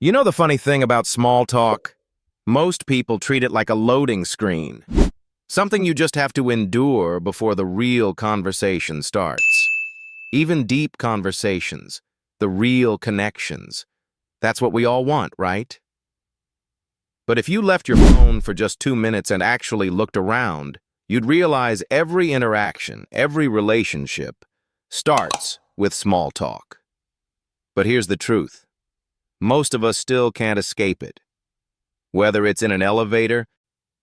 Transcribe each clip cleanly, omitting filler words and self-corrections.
You know the funny thing about small talk? Most people treat it like a loading screen, something you just have to endure before the real conversation starts. Even deep conversations, the real connections, that's what we all want, right? But if you left your phone for just 2 minutes and actually looked around, you'd realize every interaction, every relationship starts with small talk. But here's the truth. Most of us still can't escape it. Whether it's in an elevator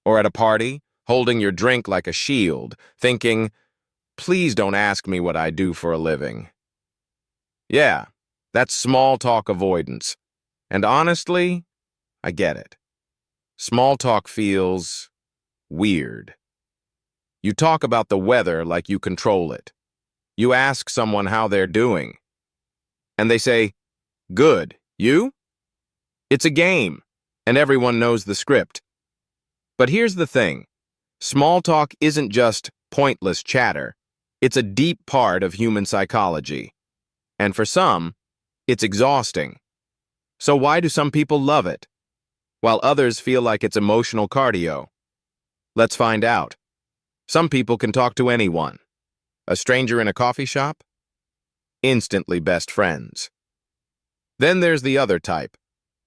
or at a party, holding your drink like a shield, thinking, please don't ask me what I do for a living. Yeah, that's small talk avoidance. And honestly, I get it. Small talk feels weird. You talk about the weather like you control it. You ask someone how they're doing, and they say, good. You? It's a game, and everyone knows the script. But here's the thing. Small talk isn't just pointless chatter. It's a deep part of human psychology. And for some, it's exhausting. So why do some people love it, while others feel like it's emotional cardio? Let's find out. Some people can talk to anyone. A stranger in a coffee shop? Instantly best friends. Then there's the other type,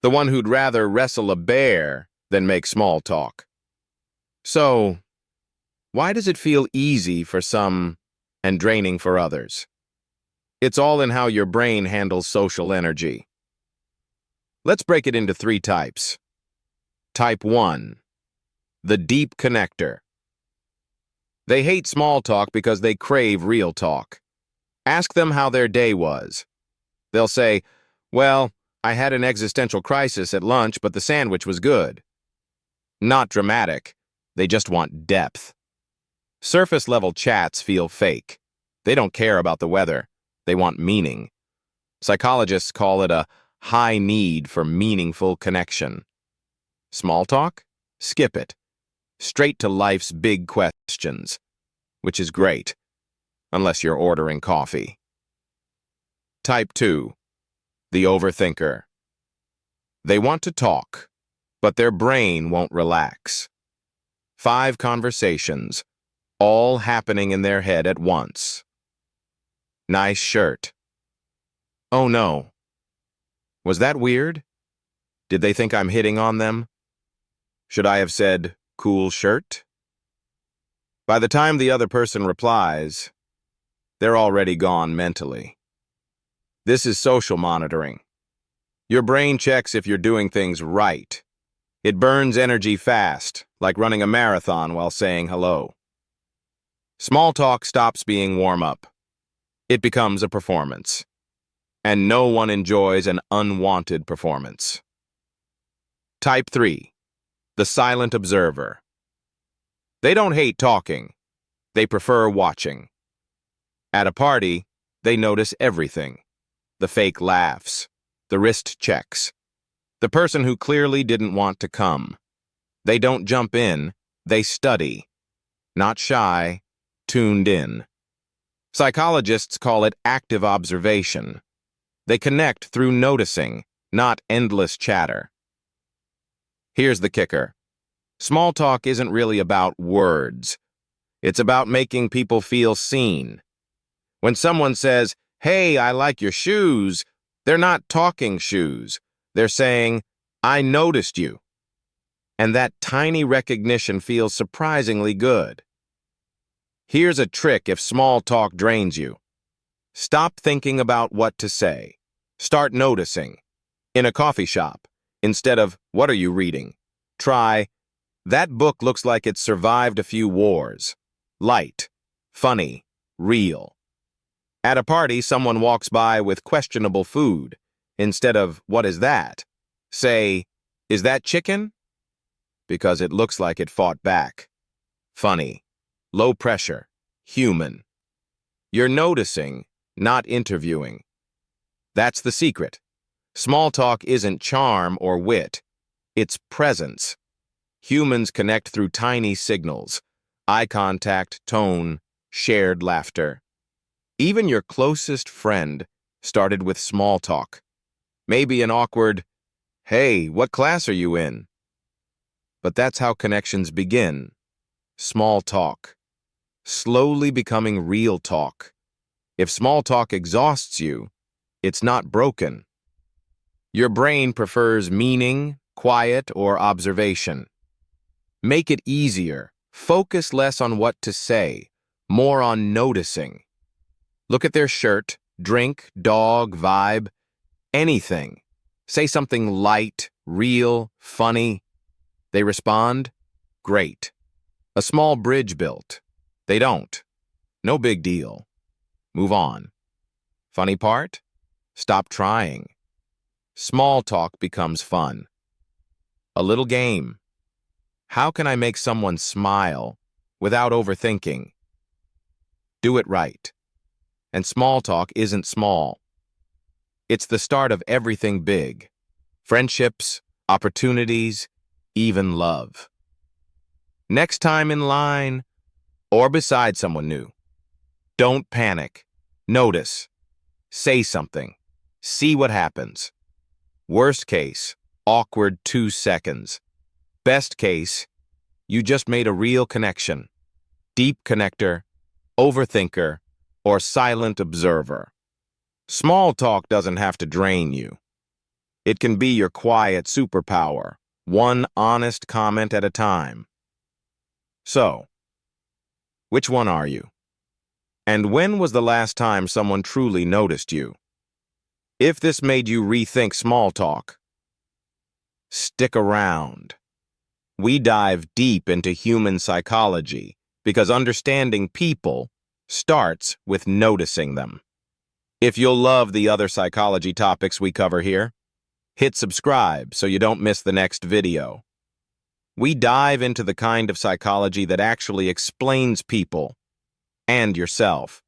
the one who'd rather wrestle a bear than make small talk. So, why does it feel easy for some and draining for others? It's all in how your brain handles social energy. Let's break it into 3 types. Type 1, the deep connector. They hate small talk because they crave real talk. Ask them how their day was. They'll say, well, I had an existential crisis at lunch, but the sandwich was good. Not dramatic. They just want depth. Surface-level chats feel fake. They don't care about the weather. They want meaning. Psychologists call it a high need for meaningful connection. Small talk? Skip it. Straight to life's big questions, which is great, unless you're ordering coffee. Type 2. The overthinker. They want to talk, but their brain won't relax. 5 conversations, all happening in their head at once. Nice shirt. Oh no. Was that weird? Did they think I'm hitting on them? Should I have said, cool shirt? By the time the other person replies, they're already gone mentally. This is social monitoring. Your brain checks if you're doing things right. It burns energy fast, like running a marathon while saying hello. Small talk stops being warm-up. It becomes a performance. And no one enjoys an unwanted performance. Type 3. The silent observer. They don't hate talking. They prefer watching. At a party, they notice everything. The fake laughs, the wrist checks, the person who clearly didn't want to come. They don't jump in, they study. Not shy, tuned in. Psychologists call it active observation. They connect through noticing, not endless chatter. Here's the kicker. Small talk isn't really about words. It's about making people feel seen. When someone says, hey, I like your shoes, they're not talking shoes. They're saying, I noticed you. And that tiny recognition feels surprisingly good. Here's a trick if small talk drains you. Stop thinking about what to say. Start noticing. In a coffee shop, instead of, what are you reading? Try, that book looks like it survived a few wars. Light, funny, real. At a party, someone walks by with questionable food. Instead of, what is that? Say, is that chicken? Because it looks like it fought back. Funny, low pressure, human. You're noticing, not interviewing. That's the secret. Small talk isn't charm or wit. It's presence. Humans connect through tiny signals. Eye contact, tone, shared laughter. Even your closest friend started with small talk. Maybe an awkward, Hey, what class are you in? But that's how connections begin. Small talk. Slowly becoming real talk. If small talk exhausts you, it's not broken. Your brain prefers meaning, quiet, or observation. Make it easier. Focus less on what to say, more on noticing. Look at their shirt, drink, dog, vibe, anything. Say something light, real, funny. They respond? Great. A small bridge built. They don't. No big deal. Move on. Funny part? Stop trying. Small talk becomes fun. A little game. How can I make someone smile without overthinking? Do it right. And small talk isn't small. It's the start of everything big. Friendships, opportunities, even love. Next time in line or beside someone new, don't panic. Notice. Say something. See what happens. Worst case, awkward 2 seconds. Best case, you just made a real connection. Deep connector, overthinker, or silent observer. Small talk doesn't have to drain you. It can be your quiet superpower, one honest comment at a time. So, which one are you? And when was the last time someone truly noticed you? If this made you rethink small talk, stick around. We dive deep into human psychology because understanding people starts with noticing them. If you'll love the other psychology topics we cover here, hit subscribe so you don't miss the next video. We dive into the kind of psychology that actually explains people and yourself